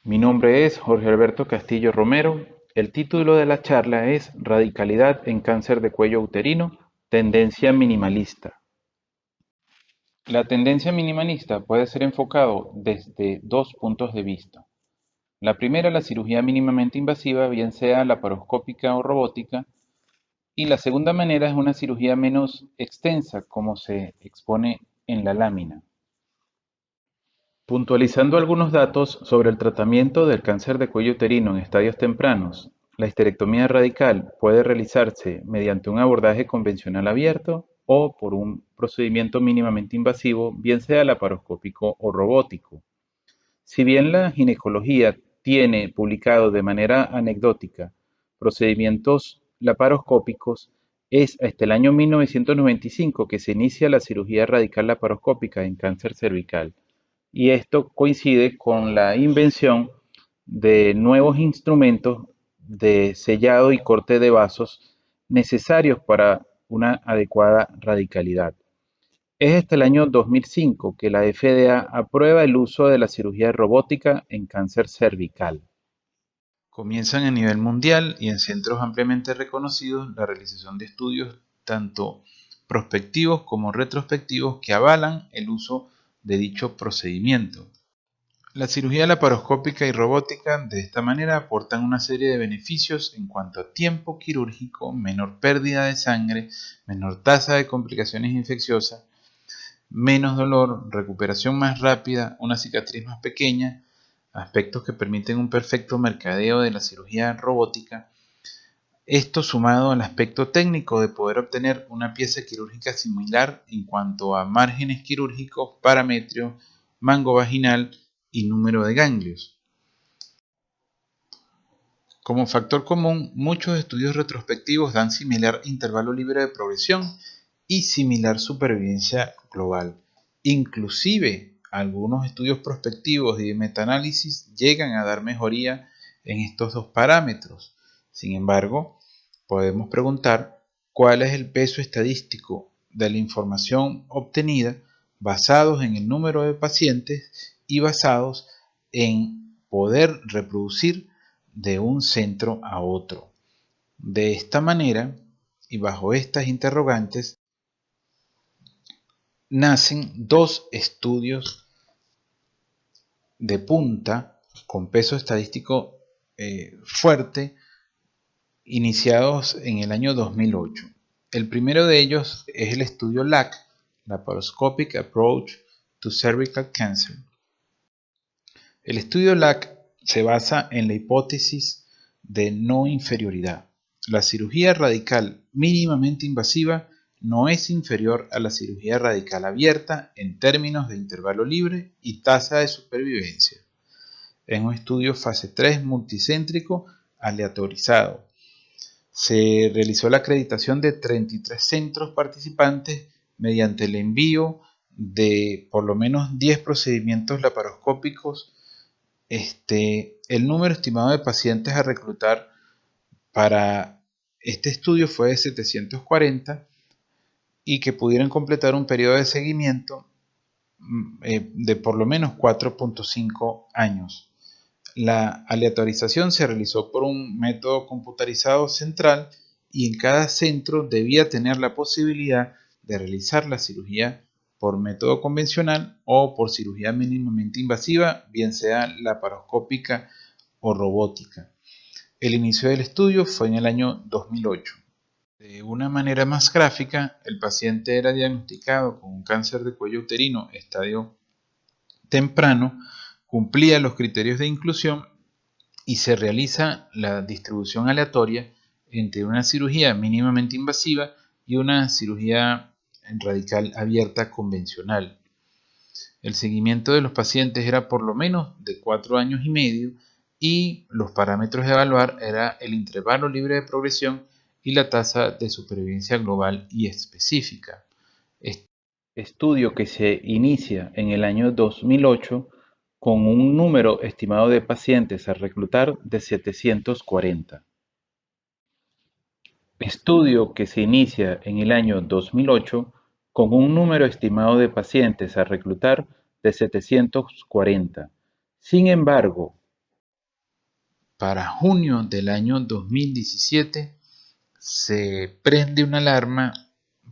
Mi nombre es Jorge Alberto Castillo Romero. El título de la charla es Radicalidad en cáncer de cuello uterino, tendencia minimalista. La tendencia minimalista puede ser enfocado desde dos puntos de vista. La primera, la cirugía mínimamente invasiva, bien sea laparoscópica o robótica, y la segunda manera es una cirugía menos extensa, como se expone en la lámina. Puntualizando algunos datos sobre el tratamiento del cáncer de cuello uterino en estadios tempranos, la histerectomía radical puede realizarse mediante un abordaje convencional abierto o por un procedimiento mínimamente invasivo, bien sea laparoscópico o robótico. Si bien la ginecología tiene publicado de manera anecdótica procedimientos laparoscópicos, es hasta el año 1995 que se inicia la cirugía radical laparoscópica en cáncer cervical, y esto coincide con la invención de nuevos instrumentos de sellado y corte de vasos necesarios para una adecuada radicalidad. Es hasta el año 2005 que la FDA aprueba el uso de la cirugía robótica en cáncer cervical. Comienzan a nivel mundial y en centros ampliamente reconocidos la realización de estudios tanto prospectivos como retrospectivos que avalan el uso de dicho procedimiento. La cirugía laparoscópica y robótica de esta manera aportan una serie de beneficios en cuanto a tiempo quirúrgico, menor pérdida de sangre, menor tasa de complicaciones infecciosas, menos dolor, recuperación más rápida, una cicatriz más pequeña, aspectos que permiten un perfecto mercadeo de la cirugía robótica. Esto sumado al aspecto técnico de poder obtener una pieza quirúrgica similar en cuanto a márgenes quirúrgicos, parametrio, mango vaginal y número de ganglios. Como factor común, muchos estudios retrospectivos dan similar intervalo libre de progresión y similar supervivencia global. Inclusive, algunos estudios prospectivos y de metaanálisis llegan a dar mejoría en estos dos parámetros. Sin embargo, podemos preguntar cuál es el peso estadístico de la información obtenida basados en el número de pacientes y basados en poder reproducir de un centro a otro. De esta manera, y bajo estas interrogantes, nacen dos estudios de punta con peso estadístico fuerte, iniciados en el año 2008. El primero de ellos es el estudio LAC, Laparoscopic Approach to Cervical Cancer. El estudio LAC se basa en la hipótesis de no inferioridad. La cirugía radical mínimamente invasiva no es inferior a la cirugía radical abierta en términos de intervalo libre y tasa de supervivencia. Es un estudio fase 3 multicéntrico aleatorizado. Se realizó la acreditación de 33 centros participantes mediante el envío de por lo menos 10 procedimientos laparoscópicos. El número estimado de pacientes a reclutar para este estudio fue de 740 y que pudieran completar un periodo de seguimiento de por lo menos 4.5 años. La aleatorización se realizó por un método computarizado central y en cada centro debía tener la posibilidad de realizar la cirugía por método convencional o por cirugía mínimamente invasiva, bien sea laparoscópica o robótica. El inicio del estudio fue en el año 2008. De una manera más gráfica, el paciente era diagnosticado con un cáncer de cuello uterino estadio temprano, cumplía los criterios de inclusión y se realiza la distribución aleatoria entre una cirugía mínimamente invasiva y una cirugía radical abierta convencional. El seguimiento de los pacientes era por lo menos de 4 años y medio y los parámetros a evaluar era el intervalo libre de progresión y la tasa de supervivencia global y específica. Este estudio que se inicia en el año 2008 con un número estimado de pacientes a reclutar de 740. Estudio que se inicia en el año 2008 con un número estimado de pacientes a reclutar de 740. Sin embargo, para junio del año 2017 se prende una alarma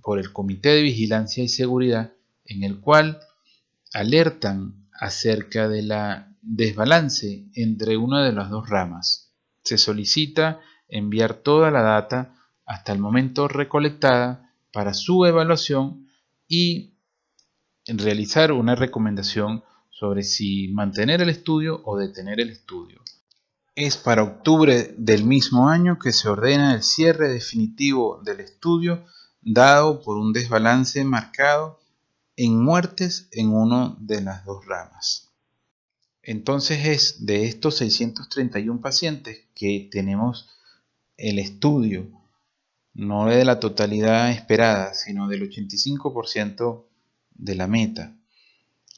por el Comité de Vigilancia y Seguridad en el cual alertan acerca de la desbalance entre una de las dos ramas. Se solicita enviar toda la data hasta el momento recolectada para su evaluación y realizar una recomendación sobre si mantener el estudio o detener el estudio. Es para octubre del mismo año que se ordena el cierre definitivo del estudio, dado por un desbalance marcado en muertes en una de las dos ramas. Entonces es de estos 631 pacientes que tenemos el estudio, no de la totalidad esperada, sino del 85% de la meta.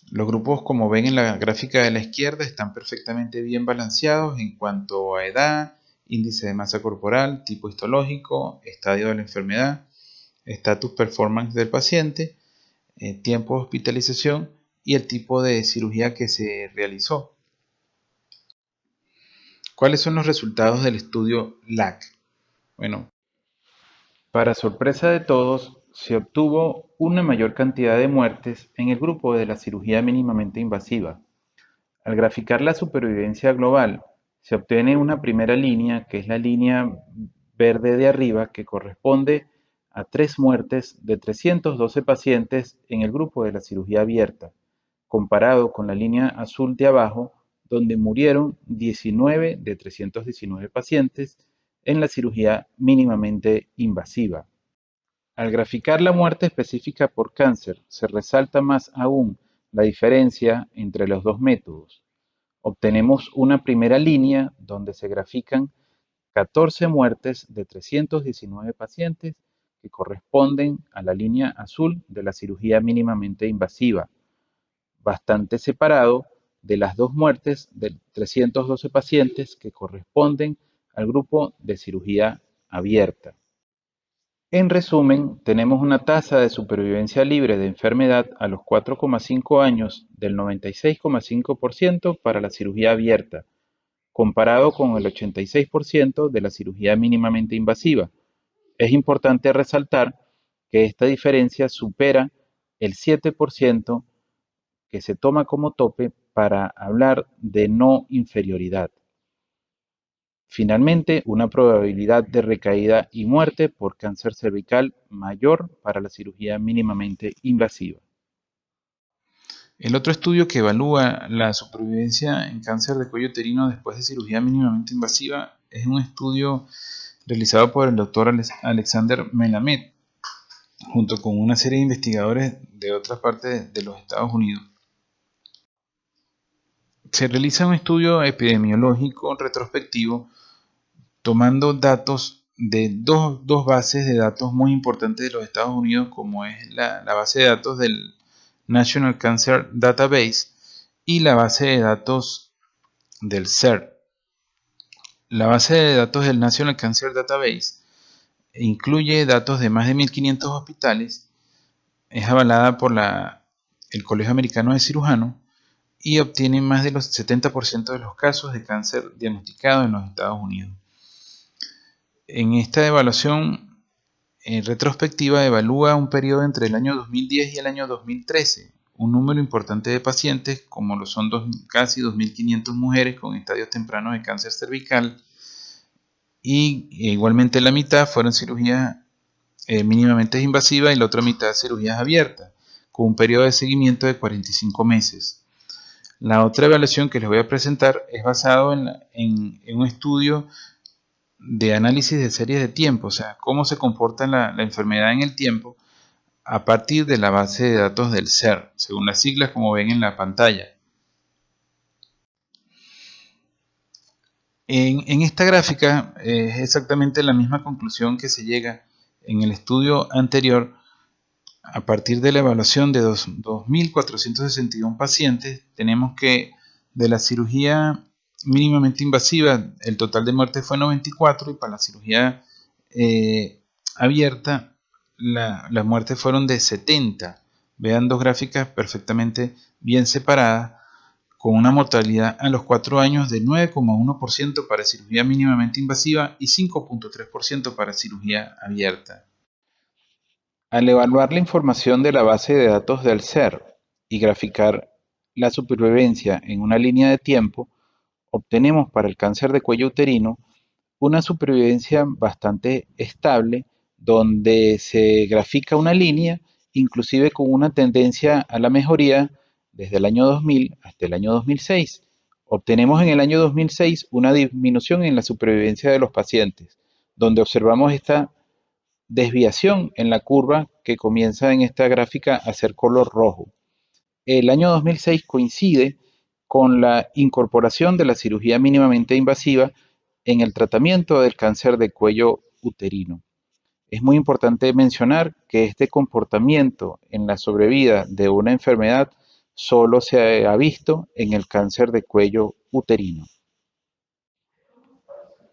Los grupos, como ven en la gráfica de la izquierda, están perfectamente bien balanceados en cuanto a edad, índice de masa corporal, tipo histológico, estadio de la enfermedad, estatus performance del paciente, tiempo de hospitalización y el tipo de cirugía que se realizó. ¿Cuáles son los resultados del estudio LAC? Bueno, para sorpresa de todos, se obtuvo una mayor cantidad de muertes en el grupo de la cirugía mínimamente invasiva. Al graficar la supervivencia global, se obtiene una primera línea, que es la línea verde de arriba, que corresponde a 3 muertes de 312 pacientes en el grupo de la cirugía abierta, comparado con la línea azul de abajo, donde murieron 19 de 319 pacientes en la cirugía mínimamente invasiva. Al graficar la muerte específica por cáncer, se resalta más aún la diferencia entre los dos métodos. Obtenemos una primera línea donde se grafican 14 muertes de 319 pacientes que corresponden a la línea azul de la cirugía mínimamente invasiva, bastante separado de las 2 muertes de 312 pacientes que corresponden al grupo de cirugía abierta. En resumen, tenemos una tasa de supervivencia libre de enfermedad a los 4,5 años del 96,5% para la cirugía abierta, comparado con el 86% de la cirugía mínimamente invasiva. Es importante resaltar que esta diferencia supera el 7% que se toma como tope para hablar de no inferioridad. Finalmente, una probabilidad de recaída y muerte por cáncer cervical mayor para la cirugía mínimamente invasiva. El otro estudio que evalúa la supervivencia en cáncer de cuello uterino después de cirugía mínimamente invasiva es un estudio realizado por el doctor Alexander Melamed, junto con una serie de investigadores de otras partes de los Estados Unidos. Se realiza un estudio epidemiológico retrospectivo tomando datos de dos bases de datos muy importantes de los Estados Unidos, como es la base de datos del National Cancer Database y la base de datos del CERN. La base de datos del National Cancer Database incluye datos de más de 1.500 hospitales, es avalada por el Colegio Americano de Cirujanos y obtiene más del 70% de los casos de cáncer diagnosticados en los Estados Unidos. En esta evaluación retrospectiva evalúa un periodo entre el año 2010 y el año 2013, un número importante de pacientes, como lo son casi 2.500 mujeres con estadios tempranos de cáncer cervical, y igualmente la mitad fueron cirugías mínimamente invasivas y la otra mitad cirugías abiertas, con un periodo de seguimiento de 45 meses. La otra evaluación que les voy a presentar es basado en un estudio de análisis de series de tiempo, o sea, cómo se comporta la enfermedad en el tiempo a partir de la base de datos del CERN, según las siglas como ven en la pantalla. En esta gráfica es exactamente la misma conclusión que se llega en el estudio anterior a partir de la evaluación de 2.461 pacientes. Tenemos que de la cirugía mínimamente invasiva el total de muertes fue 94 y para la cirugía abierta las muertes fueron de 70. Vean dos gráficas perfectamente bien separadas con una mortalidad a los 4 años de 9,1% para cirugía mínimamente invasiva y 5,3% para cirugía abierta. Al evaluar la información de la base de datos del SER y graficar la supervivencia en una línea de tiempo, obtenemos para el cáncer de cuello uterino una supervivencia bastante estable, donde se grafica una línea, inclusive con una tendencia a la mejoría desde el año 2000 hasta el año 2006. Obtenemos en el año 2006 una disminución en la supervivencia de los pacientes, donde observamos esta desviación en la curva que comienza en esta gráfica a ser color rojo. El año 2006 coincide con la incorporación de la cirugía mínimamente invasiva en el tratamiento del cáncer de cuello uterino. Es muy importante mencionar que este comportamiento en la sobrevida de una enfermedad solo se ha visto en el cáncer de cuello uterino.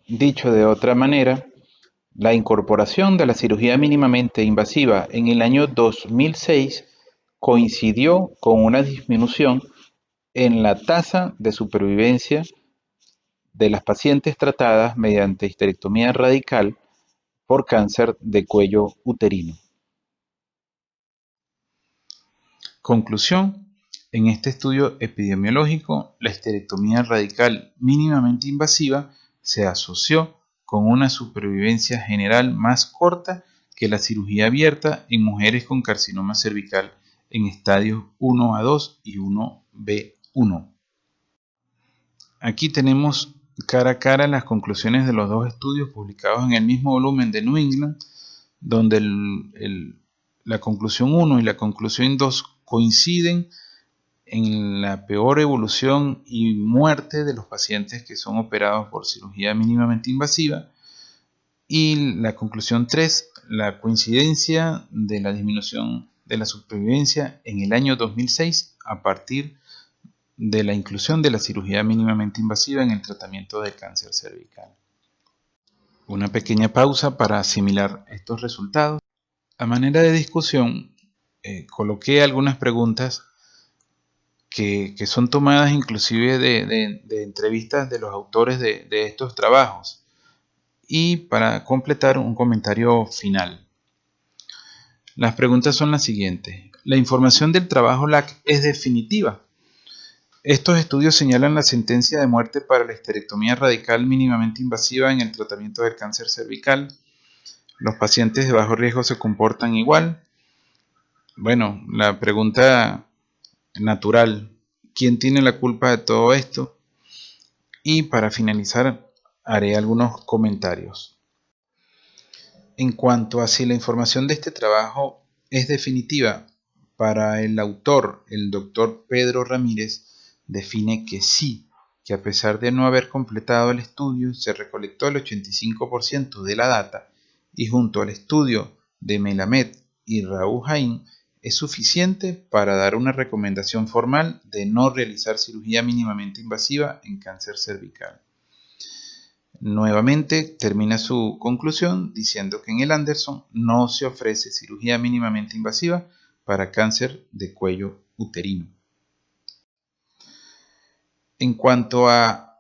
Dicho de otra manera, la incorporación de la cirugía mínimamente invasiva en el año 2006 coincidió con una disminución en la tasa de supervivencia de las pacientes tratadas mediante histerectomía radical por cáncer de cuello uterino. Conclusión: en este estudio epidemiológico, la histerectomía radical mínimamente invasiva se asoció con una supervivencia general más corta que la cirugía abierta en mujeres con carcinoma cervical en estadios 1A2 y 1B1. Aquí tenemos cara a cara las conclusiones de los dos estudios publicados en el mismo volumen de New England, donde la conclusión 1 y la conclusión 2 coinciden en la peor evolución y muerte de los pacientes que son operados por cirugía mínimamente invasiva, y la conclusión 3, la coincidencia de la disminución de la supervivencia en el año 2006 a partir de la inclusión de la cirugía mínimamente invasiva en el tratamiento del cáncer cervical. Una pequeña pausa para asimilar estos resultados. A manera de discusión, coloqué algunas preguntas que son tomadas inclusive de entrevistas de los autores de estos trabajos, y para completar un comentario final. Las preguntas son las siguientes. ¿La información del trabajo LAC es definitiva? Estos estudios señalan la sentencia de muerte para la histerectomía radical mínimamente invasiva en el tratamiento del cáncer cervical. ¿Los pacientes de bajo riesgo se comportan igual? Bueno, la pregunta natural: ¿quién tiene la culpa de todo esto? Y para finalizar, haré algunos comentarios. En cuanto a si la información de este trabajo es definitiva, para el autor, el doctor Pedro Ramírez, define que sí, que a pesar de no haber completado el estudio, se recolectó el 85% de la data, y junto al estudio de Melamed y Raúl Jain es suficiente para dar una recomendación formal de no realizar cirugía mínimamente invasiva en cáncer cervical. Nuevamente termina su conclusión diciendo que en el Anderson no se ofrece cirugía mínimamente invasiva para cáncer de cuello uterino. En cuanto a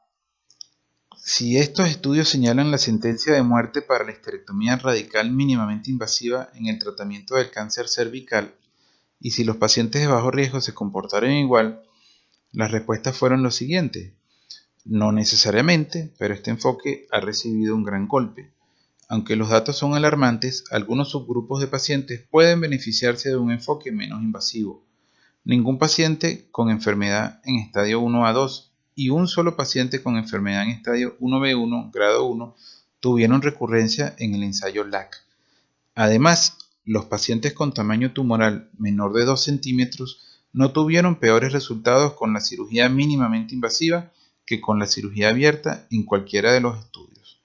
si estos estudios señalan la sentencia de muerte para la histerectomía radical mínimamente invasiva en el tratamiento del cáncer cervical y si los pacientes de bajo riesgo se comportaron igual, las respuestas fueron los siguientes. No necesariamente, pero este enfoque ha recibido un gran golpe. Aunque los datos son alarmantes, algunos subgrupos de pacientes pueden beneficiarse de un enfoque menos invasivo. Ningún paciente con enfermedad en estadio 1A2 y un solo paciente con enfermedad en estadio 1B1, grado 1, tuvieron recurrencia en el ensayo LAC. Además, los pacientes con tamaño tumoral menor de 2 centímetros no tuvieron peores resultados con la cirugía mínimamente invasiva que con la cirugía abierta en cualquiera de los estudios.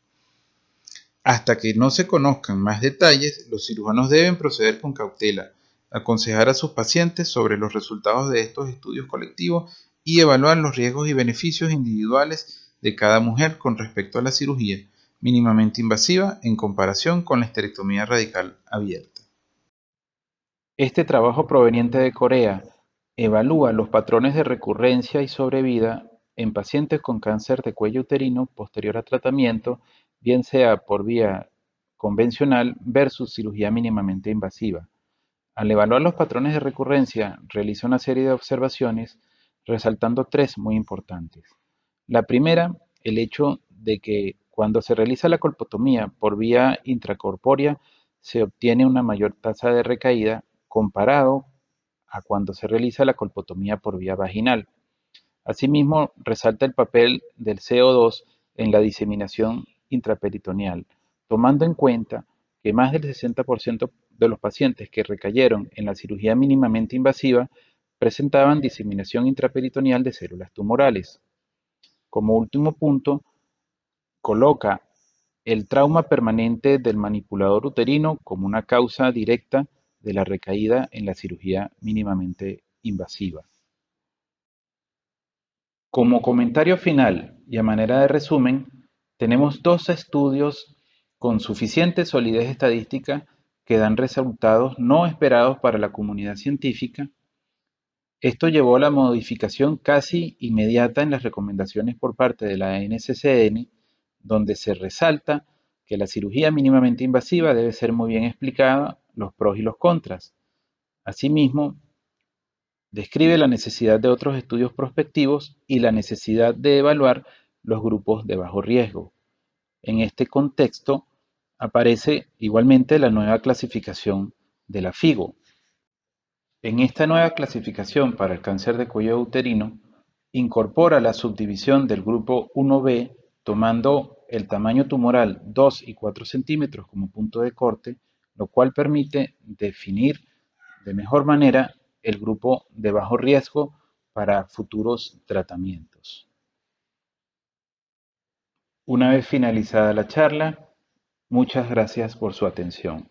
Hasta que no se conozcan más detalles, los cirujanos deben proceder con cautela, aconsejar a sus pacientes sobre los resultados de estos estudios colectivos y evaluar los riesgos y beneficios individuales de cada mujer con respecto a la cirugía mínimamente invasiva en comparación con la histerectomía radical abierta. Este trabajo proveniente de Corea Evalúa los patrones de recurrencia y sobrevida en pacientes con cáncer de cuello uterino posterior a tratamiento, bien sea por vía convencional versus cirugía mínimamente invasiva. Al evaluar los patrones de recurrencia, realiza una serie de observaciones, resaltando tres muy importantes. La primera, el hecho de que cuando se realiza la colpotomía por vía intracorpórea, se obtiene una mayor tasa de recaída comparado a cuando se realiza la colpotomía por vía vaginal. Asimismo, resalta el papel del CO2 en la diseminación intraperitoneal, tomando en cuenta que más del 60% de los pacientes que recayeron en la cirugía mínimamente invasiva presentaban diseminación intraperitoneal de células tumorales. Como último punto, coloca el trauma permanente del manipulador uterino como una causa directa de la recaída en la cirugía mínimamente invasiva. Como comentario final y a manera de resumen, tenemos dos estudios con suficiente solidez estadística que dan resultados no esperados para la comunidad científica. Esto llevó a la modificación casi inmediata en las recomendaciones por parte de la NCCN, donde se resalta que la cirugía mínimamente invasiva debe ser muy bien explicada, los pros y los contras. Asimismo, describe la necesidad de otros estudios prospectivos y la necesidad de evaluar los grupos de bajo riesgo. En este contexto aparece igualmente la nueva clasificación de la FIGO. En esta nueva clasificación para el cáncer de cuello uterino, incorpora la subdivisión del grupo 1B tomando el tamaño tumoral 2 y 4 centímetros como punto de corte, lo cual permite definir de mejor manera el grupo de bajo riesgo para futuros tratamientos. Una vez finalizada la charla, muchas gracias por su atención.